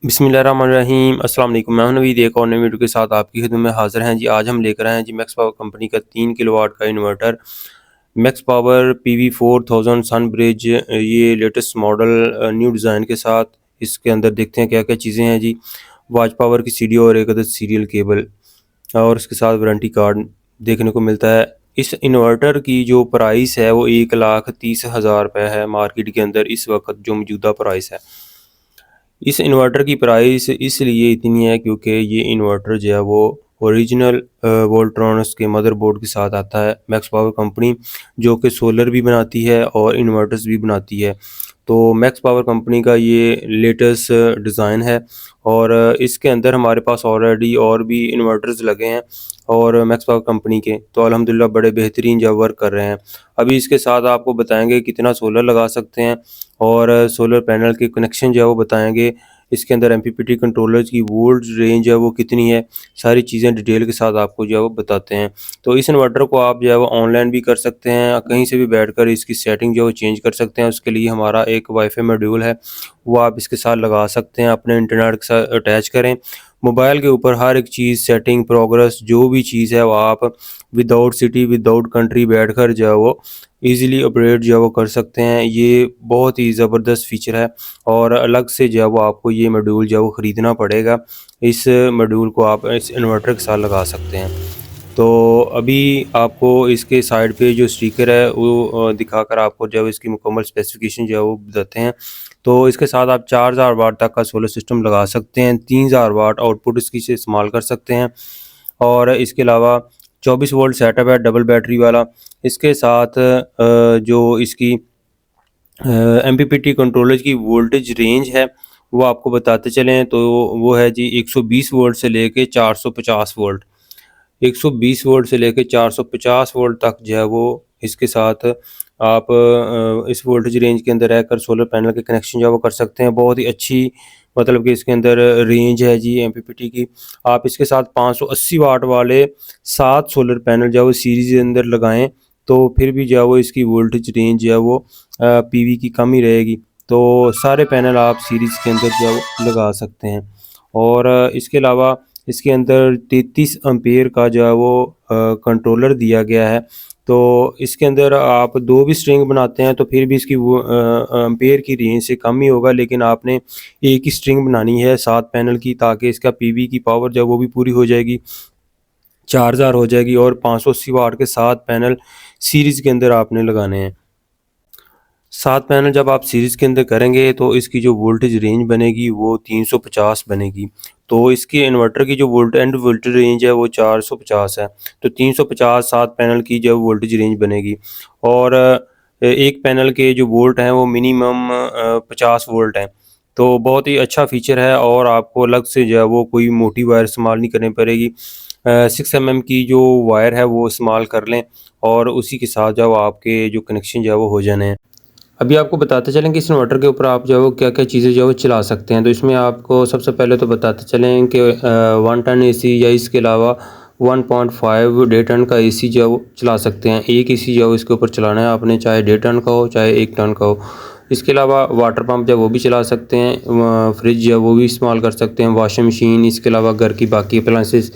बिस्मिल्लाहिर्रहमानिर्रहीम अस्सलाम वालेकुम। मैं हूं नवीद, एक और नई वीडियो के साथ आपकी खिदमत में हाज़िर हैं जी। आज हम लेकर आए हैं जी मैक्स पावर कंपनी का 3 किलोवाट का इन्वर्टर मैक्स पावर PV4000 सन ब्रिज। ये लेटेस्ट मॉडल न्यू डिज़ाइन के साथ। इसके अंदर देखते हैं क्या क्या चीज़ें हैं जी। वाच पावर की सीडी और एक अदद सीरियल केबल और इसके साथ वारंटी कार्ड देखने को मिलता है। इस इन्वर्टर की जो प्राइस है वो 1,30,000 रुपये है मार्केट के अंदर इस वक्त जो मौजूदा प्राइस है। इस इन्वर्टर की प्राइस इसलिए इतनी है क्योंकि ये इन्वर्टर जो है वो ओरिजिनल वोल्ट्रॉन्स के मदरबोर्ड के साथ आता है। मैक्स पावर कंपनी जो कि सोलर भी बनाती है और इन्वर्टर्स भी बनाती है। तो मैक्स पावर कंपनी का ये लेटेस्ट डिज़ाइन है और इसके अंदर हमारे पास ऑलरेडी और भी इन्वर्टर्स लगे हैं और मैक्स पावर कंपनी के तो अल्हम्दुलिल्लाह बड़े बेहतरीन जो वर्क कर रहे हैं। अभी इसके साथ आपको बताएंगे कितना सोलर लगा सकते हैं और सोलर पैनल के कनेक्शन जो है वो बताएंगे। इसके अंदर MPPT कंट्रोलर्स की वोल्ट रेंज है वो कितनी है, सारी चीज़ें डिटेल के साथ आपको जो है वो बताते हैं। तो इस इन्वर्टर को आप जो है वो ऑनलाइन भी कर सकते हैं, कहीं से भी बैठकर इसकी सेटिंग जो है वो चेंज कर सकते हैं। उसके लिए हमारा एक वाईफाई मॉड्यूल है वो आप इसके साथ लगा सकते हैं, अपने इंटरनेट के साथ अटैच करें। मोबाइल के ऊपर हर एक चीज़ सेटिंग प्रोग्रेस जो भी चीज़ है वो आप विदाउट सिटी विदाउट कंट्री बैठकर जो है वो ईज़िली ऑपरेट जो है वो कर सकते हैं। ये बहुत ही ज़बरदस्त फ़ीचर है और अलग से जो है वो आपको ये मॉड्यूल जो है वो ख़रीदना पड़ेगा। इस मॉड्यूल को आप इस इन्वर्टर के साथ लगा सकते हैं। तो अभी आपको इसके साइड पे जो स्टिकर है वो दिखाकर आपको जो है इसकी मुकम्मल स्पेसिफिकेशन जो है वो बताते हैं। तो इसके साथ आप 4000 वाट तक का सोलर सिस्टम लगा सकते हैं, 3000 वाट आउटपुट इसकी से इस्तेमाल कर सकते हैं और इसके अलावा 24 वोल्ट सेटअप है डबल बैटरी वाला। इसके साथ जो इसकी MPPT कंट्रोलर की वोल्टेज रेंज है वो आपको बताते चलें तो वो है जी 120 वोल्ट से लेके 450 वोल्ट। 120 वोल्ट से लेके 450 वोल्ट तक जो है वो इसके साथ आप इस वोल्टेज रेंज के अंदर रहकर सोलर पैनल के कनेक्शन जो है वो कर सकते हैं। बहुत ही अच्छी मतलब कि इसके अंदर रेंज है जी MPPT की। आप इसके साथ 580 वाट वाले 7 सोलर पैनल जो है वो सीरीज़ के अंदर लगाएं तो फिर भी जो है वो इसकी वोल्टेज रेंज जो है वो PV की कम ही रहेगी। तो सारे पैनल आप सीरीज़ के अंदर जो है वो लगा सकते हैं और इसके अलावा इसके अंदर 33 एम्पेयर का जो है वो कंट्रोलर दिया गया है। तो इसके अंदर आप 2 भी स्ट्रिंग बनाते हैं तो फिर भी इसकी वो एम्पेयर की रेंज से कम ही होगा, लेकिन आपने एक ही स्ट्रिंग बनानी है 7 पैनल की ताकि इसका PV की पावर जो है वो भी पूरी हो जाएगी, 4000 हो जाएगी और 580 वाट के 7 पैनल सीरीज़ के अंदर आपने लगाने हैं। 7 पैनल जब आप सीरीज़ के अंदर करेंगे तो इसकी जो वोल्टेज रेंज बनेगी वो 350 बनेगी। तो इसके इन्वर्टर की जो वोल्टेज रेंज है वो 450 है। तो 350 7 पैनल की जो वोल्टेज रेंज बनेगी और एक पैनल के जो वोल्ट हैं वो मिनिमम 50 वोल्ट हैं। तो बहुत ही अच्छा फ़ीचर है और आपको अलग से जो है वो कोई मोटी वायर इस्तेमाल नहीं करनी पड़ेगी। 6 mm की जो वायर है वो इस्तेमाल कर लें और उसी के साथ जो आपके जो कनेक्शन जो है वो हो जाने हैं। अभी आपको बताते चलें कि इस इन्वर्टर के ऊपर आप जो है वो क्या-क्या चीज़ें जो है वो चला सकते हैं। तो इसमें आपको सबसे पहले तो बताते चलें कि 1 टन AC या इसके अलावा 1.5 डेढ़ टन का AC जो है वो चला सकते हैं। एक AC जो है इसके ऊपर चलाना है आपने, चाहे डेढ़ टन का हो चाहे 1 टन का हो। इसके अलावा वाटर पंप जो है वो भी चला सकते हैं, फ्रिज जो है वो भी इस्तेमाल कर सकते हैं, वॉशिंग मशीन, इसके अलावा घर की बाकी अप्लायंसेस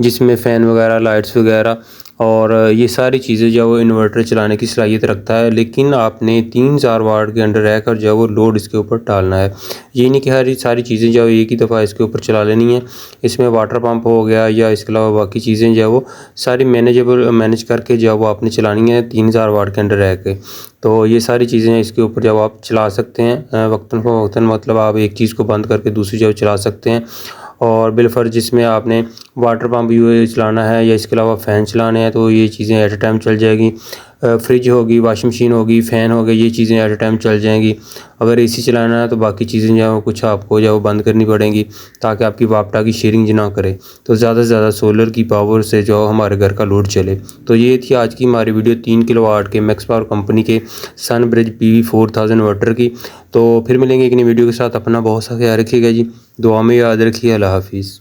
जिसमें फ़ैन वगैरह, लाइट्स वगैरह और ये सारी चीज़ें जो है वो इन्वर्टर चलाने की सलाहियत रखता है। लेकिन आपने 3000 वाट के अंडर रहकर जो है वो लोड इसके ऊपर डालना है। ये नहीं कि हर सारी चीज़ें जो है एक ही दफ़ा इसके ऊपर चला लेनी है। इसमें वाटर पंप हो गया या इसके अलावा बाकी चीज़ें जो है वो सारी मैनेज करके जो है वो आपने चलानी है 3000 वाट के अंडर रह के। तो ये सारी चीज़ें इसके ऊपर जब आप चला सकते हैं वक्तन फ़वक्तन, मतलब आप एक चीज़ को बंद करके दूसरी जगह चला सकते हैं। और बिलफ़र्ज़ जिसमें आपने वाटर पंप भी चलाना है या इसके अलावा फ़ैन चलाने हैं तो ये चीज़ें एट अ टाइम चल जाएगी। फ्रिज होगी, वॉशिंग मशीन होगी, फ़ैन हो गए, ये चीज़ें एट अ टाइम चल जाएंगी। अगर AC चलाना है तो बाकी चीज़ें जो है कुछ आपको जो है वो बंद करनी पड़ेंगी ताकि आपकी वापटा की शेयरिंग ना करे। तो ज़्यादा से ज़्यादा सोलर की पावर से जो हमारे घर का लोड चले। तो ये थी आज की हमारी वीडियो 3 किलोवाट के मैक्स पावर कंपनी के सन ब्रिज PV4000 इन्वर्टर की। तो फिर मिलेंगे एक नई वीडियो के साथ। अपना बहुत सा ख्याल रखिएगा जी, दुआ में याद रखिए। अल्लाह हाफिज़।